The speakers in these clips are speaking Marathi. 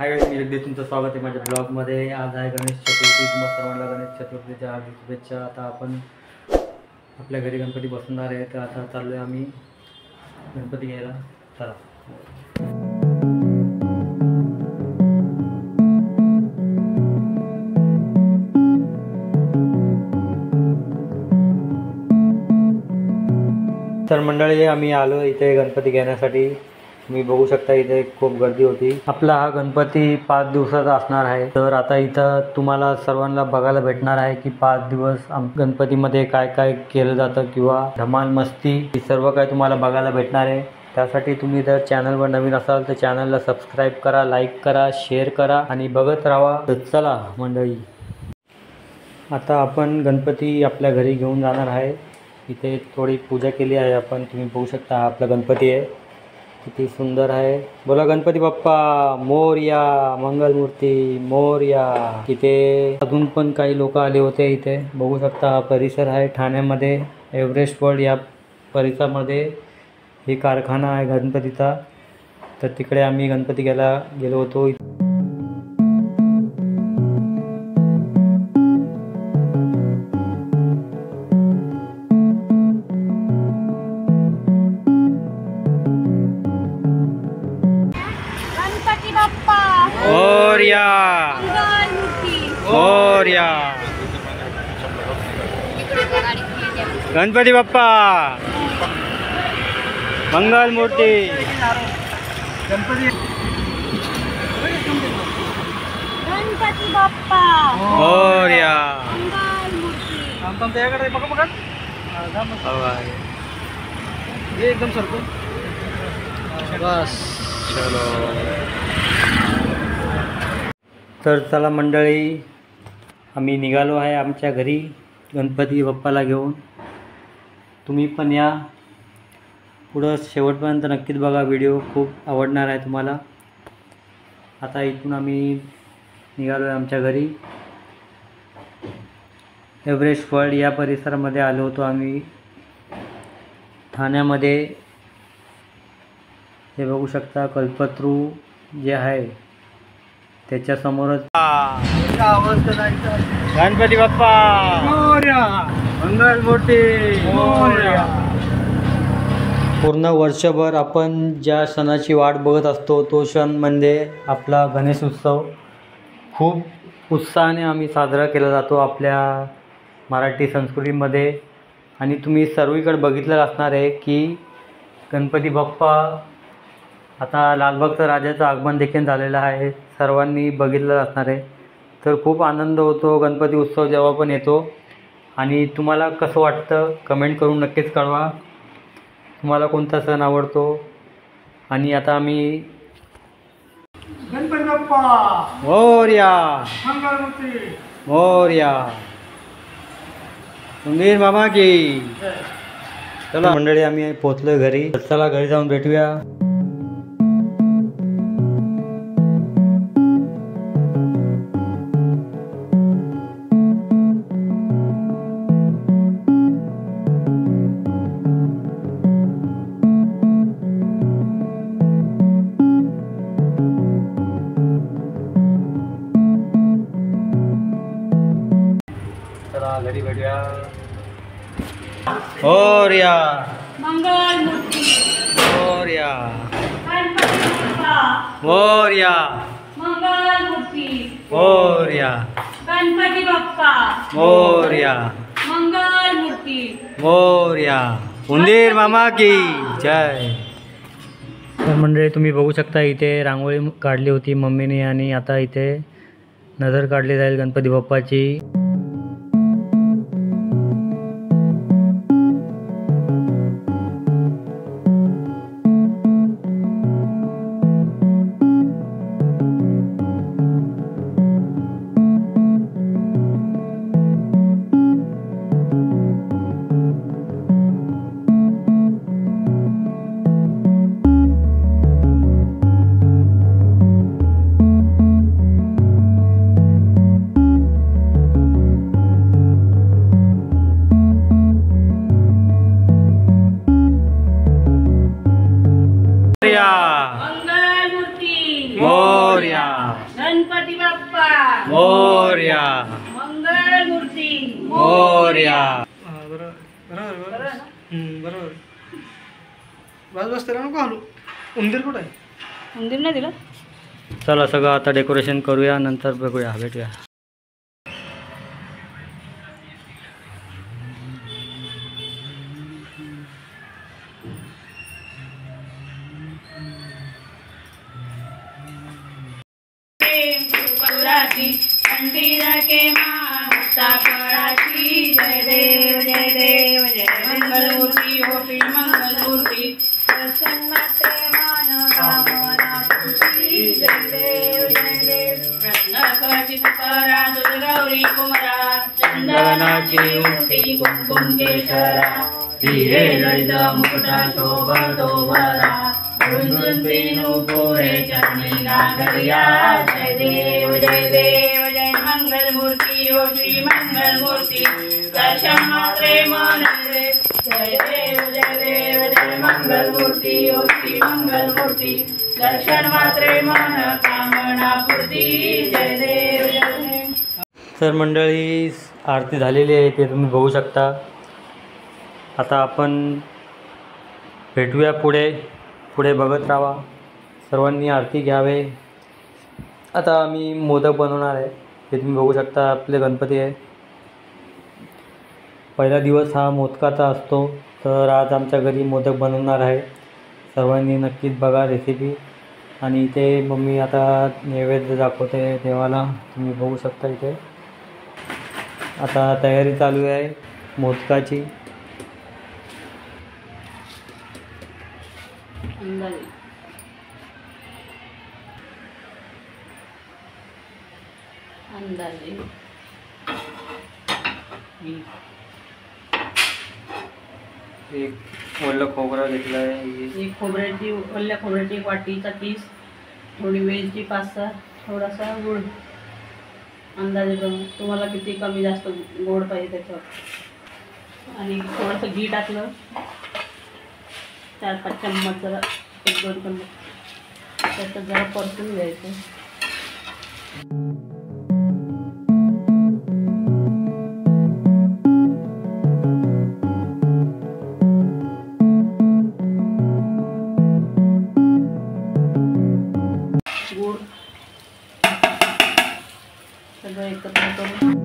हाय गाइस, मी जगदीश, तुमचं स्वागत आहे माझ्या ब्लॉगमध्ये। आज आहे गणेश चतुर्थी। तुम्हाला सर्वांना गणेश चतुर्थीच्या हार्दिक शुभेच्छा। आता आपण आपल्या घरी गणपती बसवणार आहे, तर आता चाललोय आम्ही गणपती घ्यायला। चला। तर मंडळी, आम्ही आलो इथे गणपती घेण्यासाठी। तुम्ही बघू शकता इथे खूप गर्दी होती। आपला हा गणपती 5 दिवसाचा असणार आहे। तर आता इथं तुम्हाला सर्वांना बघायला भेटणार आहे की 5 दिवस गणपतीमध्ये काय काय केलं जातं किंवा धमाल मस्ती, ही सर्व काय तुम्हाला बघायला भेटणार आहे। त्यासाठी तुम्ही जर चॅनलवर नवीन असाल तर चॅनलला सबस्क्राईब करा, लाईक करा, शेअर करा आणि बघत राहा। तर चला मंडळी, आता आपण गणपती आपल्या घरी घेऊन जाणार आहे। इथे थोडी पूजा केली आहे आपण, तुम्ही बघू शकता। हा आपला गणपती आहे, किती सुंदर आहे। बोला गणपती बाप्पा मोरया, मंगलमूर्ती मोरया। इथे अजून पण काही लोक आले होते। इथे बघू शकता हा परिसर आहे ठाण्यामध्ये, एव्हरेस्ट वर्ल्ड या परिसरामध्ये ही कारखाना आहे गणपतीचा। तर तिकडे आम्ही गणपती घ्यायला गेलो होतो। मोरया मोरया, गणपती बाप्पा मंगलमूर्ती। गणपती बाप्पा मोरया। एकदम सरको बस चलो। तर चला मंडळी, आम्ही निघालो आहे आमच्या घरी गणपती बाप्पाला घेऊन। तुम्ही पण या, पुढं शेवटपर्यंत नक्कीच बघा, व्हिडिओ खूप आवडणार आहे तुम्हाला। आता इथून आम्ही निघालो आहे आमच्या घरी। एव्हरेस्ट वर्ल्ड या परिसरामध्ये आलो होतो आम्ही ठाण्यामध्ये। हे बघू शकता कल्पतरू जे आहे त्याच्या समोरच गणपती बाप्पा मोरया, मंगलमूर्ती मोरया। पूर्ण वर्षभर आपण ज्या सणाची वाट बघत असतो तो सण म्हणजे आपला गणेश उत्सव। खूप उत्साहाने आम्ही साजरा केला जातो आपल्या मराठी संस्कृतीमध्ये। आणि तुम्ही सर्वीकडे बघितलं असणार आहे की गणपती बाप्पा, आता लालबागचा राजाचं आगमन देखील झालेलं आहे, सर्वांनी बघितलं असणार आहे। तर खूप आनंद होतो गणपती उत्सव जेव्हा पण येतो। आणि तुम्हाला कसं वाटतं कमेंट करून नक्कीच कळवा, तुम्हाला कोणता सण आवडतो। आणि आता आम्ही गणपती बाप्पा मोरया मंगलमूर्ती मोरया, सुंदर मामा की। चला मंडळी, आम्ही पोहोचलो घरी। चला घरी जाऊन भेटूया। घरी भेटूया। मोरया मंगलमूर्ती मोरया गणपती बाप्पा मोरया मंगलमूर्ती मोरया गणपती बाप्पा मोरया मंगलमूर्ती मोरया, उंदीर मामा की जय। तर मंडळी, तुम्ही बघू शकता इथे रांगोळी काढली होती मम्मीने, आणि आता इथे नजर काढली जाईल गणपती बाप्पाची। गणपती बाप्पा मोरया मंगल मूर्ती मोरया. बरोबर बरोबर बरोबर बरोबर. बस बस त्याला नको हलू. उंदीर कुठं आहे? मंदिर नाही दिलं. चला सगळं आता डेकोरेशन करूया, नंतर बघूया, भेटूया. मंदिर के माता पराची जय देव जय देव जय मंगल मूर्ती हो श्री मंगल मूर्ती दर्शन मात्रे मान कामना पूर्ती जय देव जय देव रत्नाकराची पुकारा दुर्गौरी कुमारा चंदनाची उंटी कुंकुम केशरा हिरे ललित मुकुटा शोभतो वरा पुरे चरणी गागरिया जय देव जय देव जय मंगल मूर्ती हो श्री मंगल मूर्ती दर्शन मात्रे मन रे जय देव जय मंगल मूर्ती हो श्री मंगल मूर्ती दर्शन मात्रे मन कामना पूर्ती जय देव जय देव. तर मंडळी आरती झालेली आहे, ते तुम्ही बघू शकता. आता आपण भेटूया पुढे बघत राहा. सर्वांनी आरती घ्यावे. आता आम्ही मोदक बनवणार आहे, ते तुम्ही बघू शकता. आपले गणपती आहे. पहिला दिवस हा मोदकाचा असतो, तर आज आमच्या घरी मोदक बनवणार आहे. सर्वांनी नक्कीच बघा रेसिपी. आणि इथे मम्मी आता नैवेद्य दाखवते देवाला, तुम्ही बघू शकता. इथे आता तयारी चालू आहे मोदकाची. अंदाजे एक ओलं खोबरं घेतलं आहे. एक खोबऱ्याची ओल्या खोबऱ्याची एक वाटीचा पीस, थोडी वेलची 5-6, थोडासा गुळ अंदाजे तुम्हाला किती कमी जास्त गोड पाहिजे त्याच्यावर. आणि थोडंसं घी टाकलं, 4-5 चम्मच, जरा 1-2 चम्मच त्याच्यात जरा परतून घ्यायचं. गुळ सगळं एकत्र करून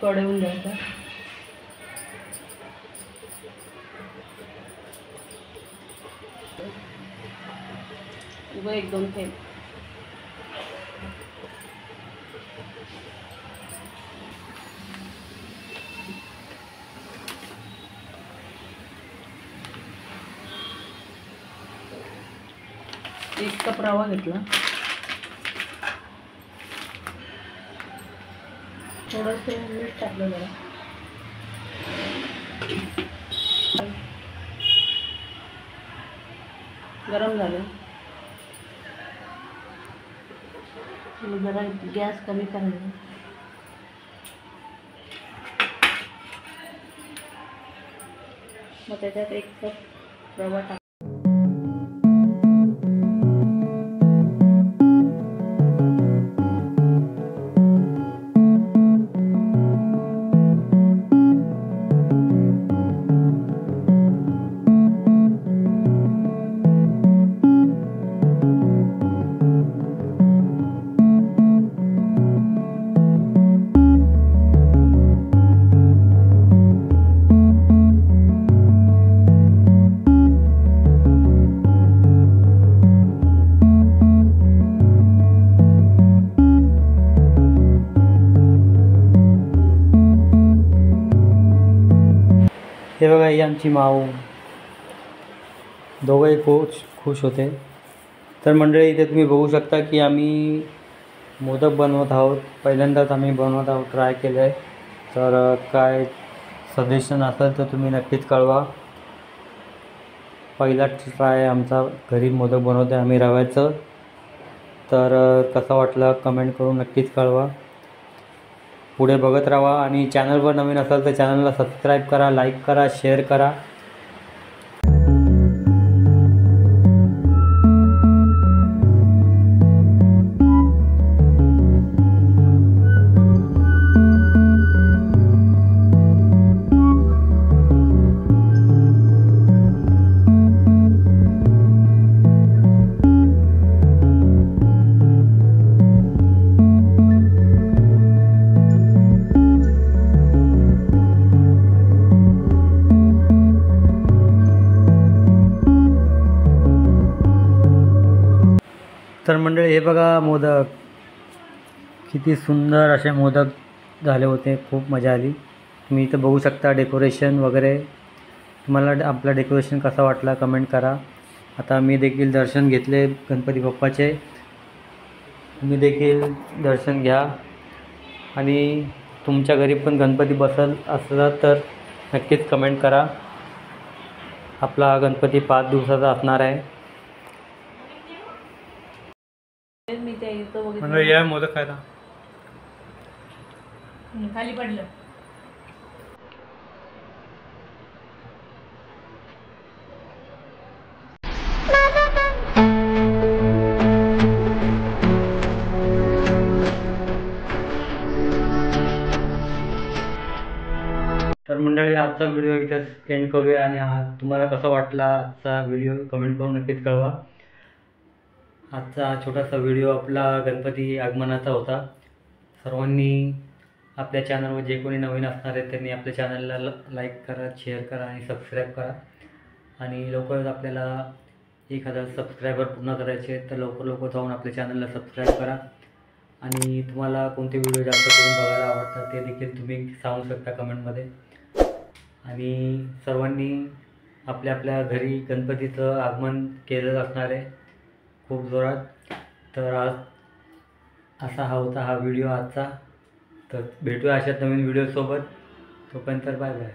कडवून घ्यायचा. उभं 1-2 थेंब. एक कप रवा घेतला, थोडंसं मीठ टाकलं जरा. गरम झालं, जरा गॅस कमी करायचा. मग त्याच्यात 1 कप रवा टाक. हे बघा, ही आमची माऊ. दोघंही खुश होते. तर मंडळी इथे तुम्ही बघू शकता की आम्ही मोदक बनवत आहोत. पहिल्यांदाच आम्ही बनवत आहोत, ट्राय केलं आहे. तर काय सजेशन असेल तर तुम्ही नक्कीच कळवा. पहिला ट्राय आमचा घरी मोदक बनवतो आहे आम्ही रव्याचं. तर कसं वाटलं कमेंट करून नक्कीच कळवा. पुढे बघत राहा आणि चॅनलवर नवीन असाल तर चॅनलला सबस्क्राईब करा, लाईक करा, शेअर करा. तर मंडळी हे बघा मोदक, किती सुंदर असे मोदक झाले होते. खूप मजा आली. तुम्ही इथं बघू शकता डेकोरेशन वगैरे. तुम्हाला आपलं डेकोरेशन कसा वाटला कमेंट करा. आता मी देखील दर्शन घेतले गणपती बाप्पाचे. तुम्ही देखील दर्शन घ्या आणि तुमच्या घरी पण गणपती बसल असला तर नक्कीच कमेंट करा. आपला हा गणपती 5 दिवसाचा असणार आहे. मी त्या इथं बघितलं. म्हणजे या मोदक खायला खाली पडलं. तर मंडळी आजचा व्हिडिओ इथं एंड करूया आणि तुम्हाला कसा वाटला आजचा व्हिडिओ कमेंट करून नक्कीच कळवा. आजचा छोटासा व्हिडिओ आपला गणपती आगमनाचा होता. सर्वांनी आपल्या चॅनलवर जे कोणी नवीन असणार आहे त्यांनी आपल्या चॅनलला लाईक करा, शेअर करा आणि सबस्क्राईब करा. आणि लवकरच आपल्याला 1000 सबस्क्रायबर पूर्ण करायचे आहेत. तर लवकर जाऊन आपल्या चॅनलला सबस्क्राईब करा. आणि तुम्हाला कोणते व्हिडिओ जास्त करून बघायला आवडतात ते देखील तुम्ही सांगू शकता कमेंटमध्ये. आणि सर्वांनी आपल्या आपल्या घरी गणपतीचं आगमन केलेलं असणार आहे खूप जोरात. तर आज असा होता हा व्हिडिओ आजचा. तर भेटूया अशाच नवीन व्हिडिओसोबत. तोपर्यंत बाय बाय.